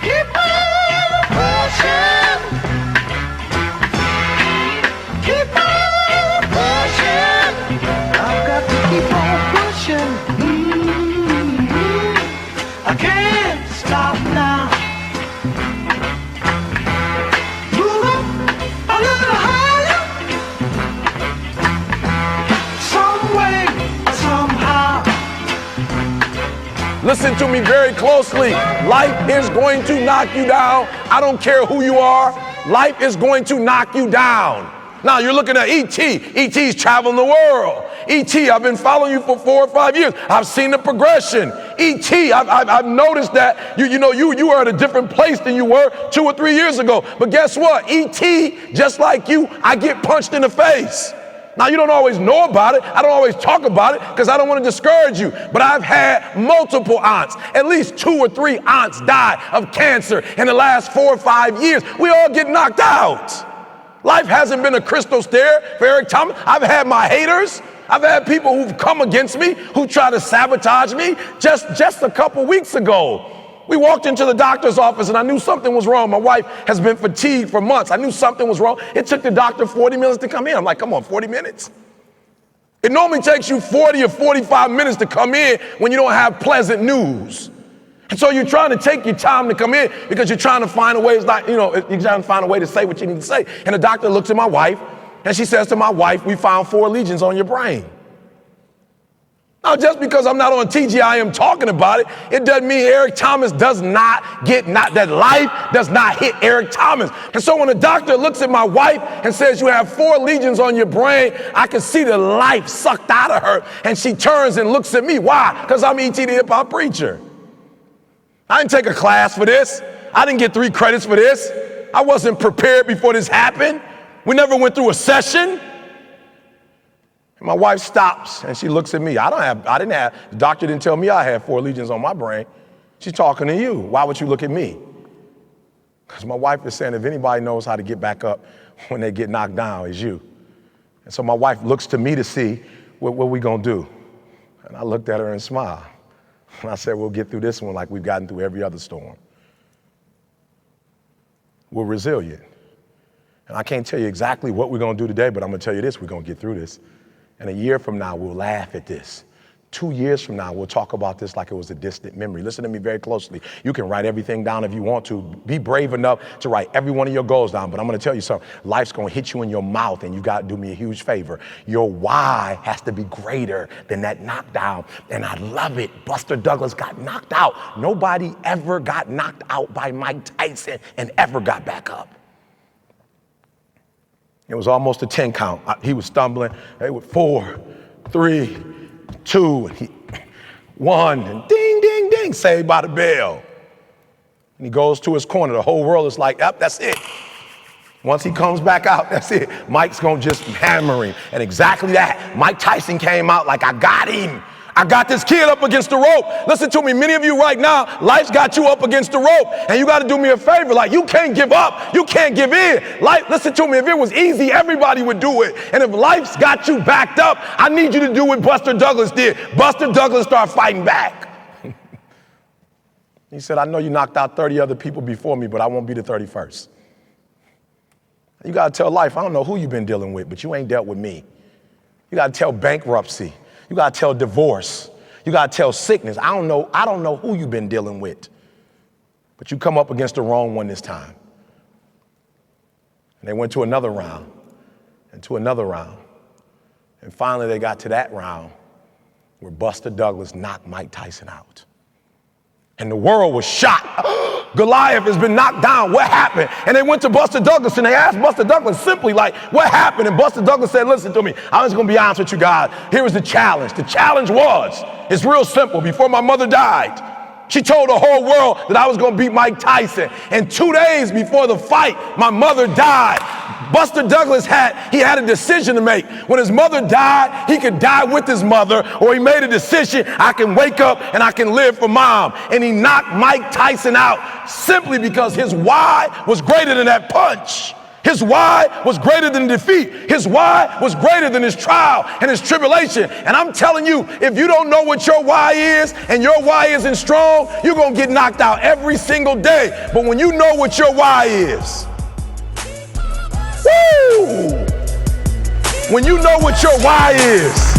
Keep on pushing. Keep on pushing. I've got to keep on pushing. I can't stop now. Move up a little higher. Some way, somehow. Listen to me very closely. Life is going to knock you down. I don't care who you are. Life is going to knock you down. Now you're looking at E.T. E.T.'s traveling the world. E.T., I've been following you for 4 or 5 years. I've seen the progression. E.T., I've noticed that you are at a different place than you were 2 or 3 years ago. But guess what? E.T., just like you, I get punched in the face. Now, you don't always know about it. I don't always talk about it because I don't want to discourage you. But I've had multiple aunts. At least 2 or 3 aunts die of cancer in the last 4 or 5 years. We all get knocked out. Life hasn't been a crystal stair for Eric Thomas. I've had my haters. I've had people who've come against me, who try to sabotage me. Just a couple weeks ago, we walked into the doctor's office and I knew something was wrong. My wife has been fatigued for months. I knew something was wrong. It took the doctor 40 minutes to come in. I'm like, come on, 40 minutes? It normally takes you 40 or 45 minutes to come in when you don't have pleasant news. And so you're trying to take your time to come in because you're trying to find a way, you're trying to find a way to say what you need to say. And the doctor looks at my wife and she says to my wife, we found 4 lesions on your brain. Now, just because I'm not on TGIM talking about it, it doesn't mean Eric Thomas does not that life does not hit Eric Thomas. And so when the doctor looks at my wife and says you have 4 lesions on your brain, I can see the life sucked out of her. And she turns and looks at me. Why? Because I'm E.T. the hip hop preacher. I didn't take a class for this. I didn't get 3 credits for this. I wasn't prepared before this happened. We never went through a session. And my wife stops and she looks at me. The doctor didn't tell me I had 4 lesions on my brain. She's talking to you. Why would you look at me? Because my wife is saying if anybody knows how to get back up when they get knocked down, it's you. And so my wife looks to me to see what we gonna do. And I looked at her and smiled. And I said, we'll get through this one like we've gotten through every other storm. We're resilient. And I can't tell you exactly what we're gonna do today, but I'm gonna tell you this, we're gonna get through this. And a year from now, we'll laugh at this. 2 years from now, we'll talk about this like it was a distant memory. Listen to me very closely. You can write everything down if you want to. Be brave enough to write every one of your goals down. But I'm going to tell you something. Life's going to hit you in your mouth, and you got to do me a huge favor. Your why has to be greater than that knockdown. And I love it. Buster Douglas got knocked out. Nobody ever got knocked out by Mike Tyson and ever got back up. It was almost a 10 count. He was stumbling. They were 4, 3, 2, and 1, and ding, ding, ding, saved by the bell. And he goes to his corner. The whole world is like, yep, that's it. Once he comes back out, that's it. Mike's gonna just hammer him. And exactly that. Mike Tyson came out like, I got him. I got this kid up against the rope. Listen to me, many of you right now, life's got you up against the rope, and you gotta do me a favor. Like, you can't give up, you can't give in. Life, listen to me, if it was easy, everybody would do it. And if life's got you backed up, I need you to do what Buster Douglas did. Buster Douglas started fighting back. He said, I know you knocked out 30 other people before me, but I won't be the 31st. You gotta tell life, I don't know who you've been dealing with, but you ain't dealt with me. You gotta tell bankruptcy. You gotta tell divorce. You gotta tell sickness. I don't know who you've been dealing with, but you come up against the wrong one this time. And they went to another round and to another round. And finally they got to that round where Buster Douglas knocked Mike Tyson out. And the world was shocked. Goliath has been knocked down. What happened? And they went to Buster Douglas and they asked Buster Douglas simply like, what happened? And Buster Douglas said, listen to me. I'm just going to be honest with you guys. Here was the challenge. The challenge was, it's real simple. Before my mother died, she told the whole world that I was going to beat Mike Tyson. And 2 days before the fight, my mother died. Buster Douglas had a decision to make. When his mother died, he could die with his mother, or he made a decision, I can wake up and I can live for mom. And he knocked Mike Tyson out simply because his why was greater than that punch. His why was greater than defeat. His why was greater than his trial and his tribulation. And I'm telling you, if you don't know what your why is and your why isn't strong, you're going to get knocked out every single day. But when you know what your why is, woo! When you know what your why is,